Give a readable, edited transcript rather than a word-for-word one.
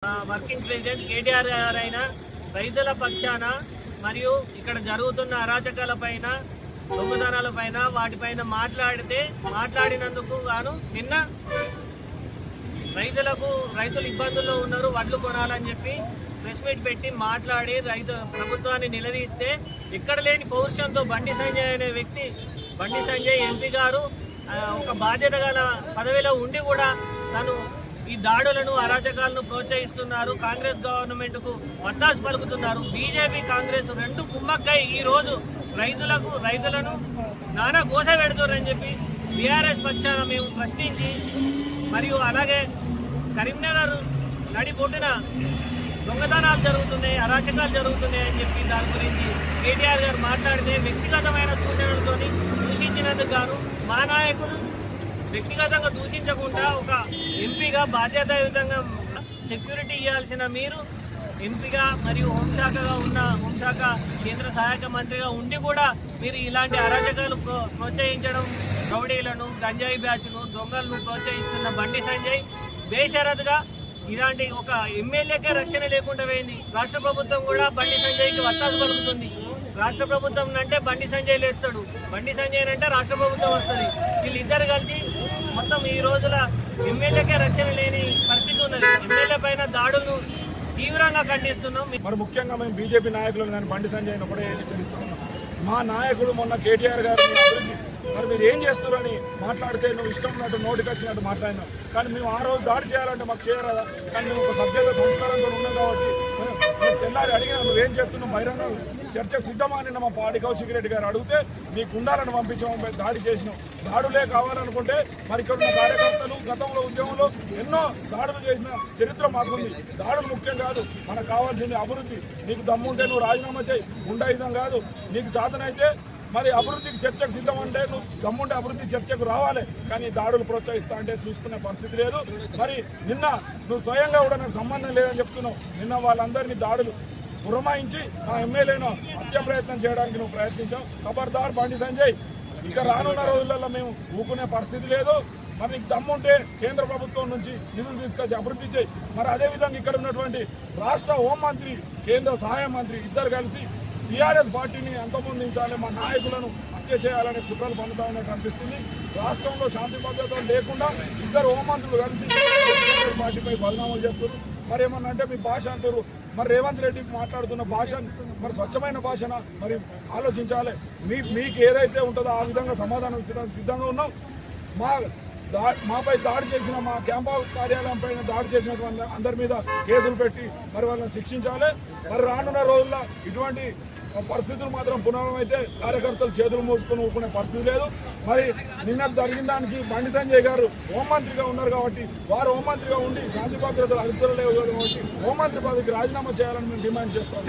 Working president KTR గారు అయిన రైతుల పక్షాన మరియు ఇక్కడ జరుగుతున్న అరాచకాలపైన దొంగతనాలపైన వాటిపైన మాట్లాడినందుకు గాను నిన్న రైతులు ఇబ్బందుల్లో ఉన్నారు, వడ్లు కొనాలని చెప్పి ప్రెస్ మీట్ పెట్టి మాట్లాడి ప్రభుత్వాన్ని నిలదీస్తే ఇక్కడ లేని పౌరుషంతో బండి సంజయ్ అనే వ్యక్తి, బండి సంజయ్ ఎంపీ గారు ఒక బాధ్యత గల పదవిలో ఉండి కూడా తను ఈ దాడులను అరాచకాలను ప్రోత్సహిస్తున్నారు. కాంగ్రెస్ గవర్నమెంట్కు వత్తాసు పలుకుతున్నారు. బీజేపీ కాంగ్రెస్ రెండు కుమ్మక్కై ఈ రోజు రైతులను నానా గోస పెడుతున్నారని చెప్పి టీఆర్ఎస్ పక్షాన మేము ప్రశ్నించి, మరియు అలాగే కరీంనగర్ నడిబొడ్డున దొంగతనాలు జరుగుతున్నాయి, అరాచకాలు జరుగుతున్నాయి అని చెప్పి దాని గురించి కేటీఆర్ గారు మాట్లాడితే వ్యక్తిగతమైన సూచనలతో దూషించినందుకు గాను మా నాయకులు వ్యక్తిగతంగా దూషించకుండా ఒక ఎంపీగా బాధ్యతాయుతంగా సెక్యూరిటీ ఇవ్వాల్సిన మీరు ఎంపీగా మరియు హోంశాఖ కేంద్ర సహాయక మంత్రిగా ఉండి కూడా మీరు ఇలాంటి అరాచకాలు ప్రోత్సహించడం, రౌడీలను, గంజాయి బ్యాచ్ను, దొంగలను ప్రోత్సహిస్తున్న బండి సంజయ్ బేషరతుగా ఇలాంటి ఒక ఎమ్మెల్యేకే రక్షణ లేకుండా పోయింది. రాష్ట్ర ప్రభుత్వం కూడా బండి సంజయ్కి వత్తాసు పలుకుతుంది. రాష్ట్ర ప్రభుత్వం అంటే బండి సంజయ్ లేస్తాడు, బండి సంజయ్ అంటే రాష్ట్ర ప్రభుత్వం వస్తుంది. వీళ్ళిద్దరు కలిసి మొత్తం ఈ రోజుల ఎమ్మెల్యేకే రక్షణ లేని పరిస్థితి ఉన్నది. ఎమ్మెల్యే పైన దాడులను తీవ్రంగా ఖండిస్తున్నాం. మరి ముఖ్యంగా మేము బీజేపీ నాయకులు కానీ బండి సంజయ్ని ఒకటే హెచ్చరిస్తున్నాం. మా నాయకుడు మొన్న కేటీఆర్ గారు మరి మీరు ఏం చేస్తున్నారని మాట్లాడితే నువ్వు ఇష్టం ఉన్నట్టు నోటికి వచ్చినట్టు మాట్లాడినావు. కానీ మేము ఆ రోజు దాడి చేయాలంటే మాకు చేయరాదా? కానీ మేము ఒక సభ్యత సంస్కారంతో ఉన్నాం కాబట్టి తెల్లారి అడిగినా నువ్వేం చేస్తున్నావు, బహిరంగ చర్చకు సిద్ధమా అని మా పాడి కౌశిక్ రెడ్డి గారు అడిగితే నీ గుండాలను పంపించాము, దాడి చేసినాం. దాడులే కావాలనుకుంటే మరి ఇక్కడ ఉన్న కార్యకర్తలు గతంలో ఉద్యమంలో ఎన్నో దాడులు చేసిన చరిత్ర మాకుంది. దాడులు ముఖ్యం కాదు, మనకు కావాల్సింది అభివృద్ధి. నీకు దమ్ముంటే నువ్వు రాజీనామా చేయి, గుండాయుధం కాదు. నీకు చేతనైతే మరి అభివృద్ధికి చర్చకు సిద్ధం అంటే నువ్వు దమ్ముంటే అభివృద్ధి చర్చకు రావాలి. కానీ దాడులు ప్రోత్సహిస్తా అంటే చూసుకునే పరిస్థితి లేదు. మరి నిన్న నువ్వు స్వయంగా కూడా నాకు సంబంధం లేదని చెప్తున్నావు. నిన్న వాళ్ళందరినీ దాడులు పురమాయించి నా ఎమ్మెల్యేను హత్య ప్రయత్నం చేయడానికి నువ్వు ప్రయత్నించావు. ఖబర్దార్ బండి సంజయ్, ఇక రానున్న రోజులలో మేము ఊకునే పరిస్థితి లేదు. మరి నీకు దమ్ముంటే కేంద్ర ప్రభుత్వం నుంచి నిధులు తీసుకొచ్చి అభివృద్ధి చేయి. మరి అదేవిధంగా ఇక్కడ ఉన్నటువంటి రాష్ట్ర హోంమంత్రి, కేంద్ర సహాయ మంత్రి ఇద్దరు కలిసి టీఆర్ఎస్ పార్టీని అంతమొందించాలి, మా నాయకులను హత్య చేయాలనే కుట్రలు పొందుతా ఉన్నట్టు అనిపిస్తుంది. రాష్ట్రంలో శాంతి భద్రతలు లేకుండా ఇద్దరు హోంమంత్రులు కలిసి పార్టీపై బదనామాలు చేస్తారు. మరి ఏమన్నా అంటే మీ భాష అంటారు. మరి రేవంత్ రెడ్డి మాట్లాడుతున్న భాష మరి స్వచ్ఛమైన భాషన మరి ఆలోచించాలి. మీకు ఏదైతే ఉంటుందో ఆ విధంగా సమాధానం ఇచ్చడానికి సిద్ధంగా ఉన్నాం. మాపై దాడి చేసిన, మా క్యాంపా కార్యాలయం పైన దాడి చేసినటువంటి అందరి మీద కేసులు పెట్టి మరి వాళ్ళని శిక్షించాలి. మరి రానున్న రోజుల్లో ఇటువంటి పరిస్థితులు మాత్రం పునరావృతమైతే కార్యకర్తలు చేతులు మూసుకొని ఊరుకునే పరిస్థితి లేదు. మరి నిన్న జరిగిన దానికి బండి సంజయ్ గారు హోంమంత్రిగా ఉన్నారు కాబట్టి, వారు హోంమంత్రిగా ఉండి శాంతి భద్రతలు అదుపులో లేవు కాబట్టి హోంమంత్రి పదవికి రాజీనామా చేయాలని మేము డిమాండ్ చేస్తాం.